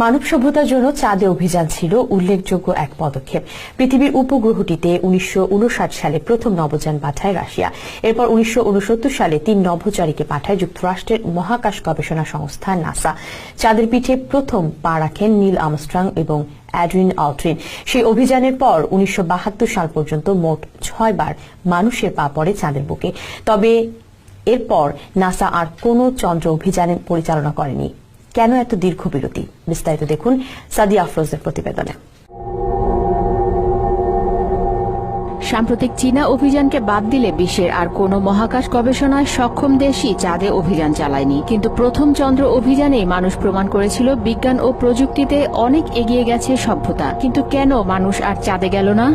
মানব সভ্যতার জন্য চাঁদে অভিযান ছিল উল্লেখযোগ্য এক পদক্ষেপ। পৃথিবীর উপগ্রহটিতে 1959 সালে প্রথম নভোযান পাঠায় রাশিয়া। এরপর 1969 সালে 3 নভোচারীকে পাঠায় যুক্তরাষ্ট্রের মহাকাশ গবেষণা সংস্থা নাসা। চাঁদের পিঠে প্রথম পা রাখেন নীল আর্মস্ট্রং এবং অ্যাড্রিন অল্ড্রিন। সেই অভিযানের পর 1972 সাল পর্যন্ত মোট 6 বার মানুষের পা পড়ে চাঁদের বুকে। তবে এরপর নাসা আর কোনো চন্দ্র অভিযান পরিচালনা করেনি। কেন এত দীর্ঘ বিরতি? বিস্তারিত দেখুন সাদিয়া আফরোজের প্রতিবেদনে। সাম্প্রতিক চীনা অভিযানকে বাদ দিলে বিশ্বের আর কোনো মহাকাশ গবেষণায় সক্ষম দেশই চাঁদে অভিযান চালায়নি। কিন্তু প্রথম চন্দ্র অভিযানেই মানুষ প্রমাণ করেছিল বিজ্ঞান ও প্রযুক্তিতে অনেক এগিয়ে গেছে সভ্যতা। কিন্তু কেন মানুষ আর চাঁদে গেল না?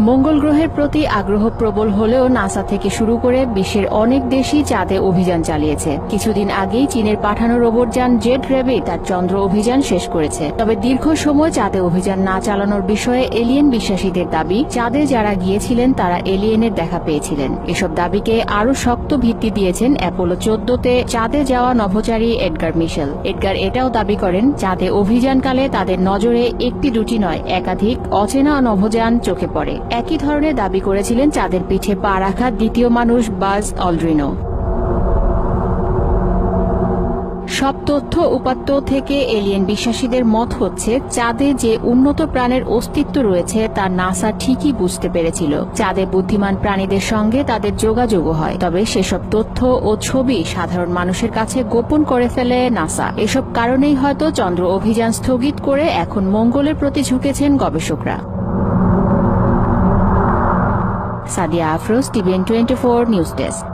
মঙ্গল গ্রহের প্রতি আগ্রহ প্রবল হলেও নাসা থেকে শুরু করে বিশ্বের অনেক দেশই চাঁদে অভিযান চালিয়েছে। কিছুদিন আগেই চীনের পাঠানো রোবটযান জেড রেবি তার চন্দ্র অভিযান শেষ করেছে। তবে দীর্ঘ সময় চাঁদে অভিযান না চালানোর বিষয়ে এলিয়েন বিশ্বাসীদের দাবি, চাঁদে যারা গিয়েছিলেন তারা এলিয়েনের দেখা পেয়েছিলেন। এসব দাবিকে আরও শক্ত ভিত্তি দিয়েছেন অ্যাপোলো 14-তে চাঁদে যাওয়া নভোচারী এডগার মিশেল। এডগার এটাও দাবি করেন, চাঁদে অভিযানকালে তাদের নজরে একটি দুটি নয়, একাধিক অচেনা নভোযান চোখে পড়ে। একই ধরনের দাবি করেছিলেন চাঁদের পিঠে পা রাখা দ্বিতীয় মানুষ বাজ অল্ড্রিনও। সব তথ্য উপাত্ত থেকে এলিয়েন বিশ্বাসীদের মত হচ্ছে, চাঁদে যে উন্নত প্রাণের অস্তিত্ব রয়েছে তা নাসা ঠিকই বুঝতে পেরেছিল। চাঁদে বুদ্ধিমান প্রাণীদের সঙ্গে তাদের যোগাযোগও হয়, তবে সেসব তথ্য ও ছবি সাধারণ মানুষের কাছে গোপন করে ফেলে নাসা। এসব কারণেই হয়তো চন্দ্র অভিযান স্থগিত করে এখন মঙ্গলের প্রতি ঝুঁকেছেন গবেষকরা। Sadia Afroz, TVN24 news desk.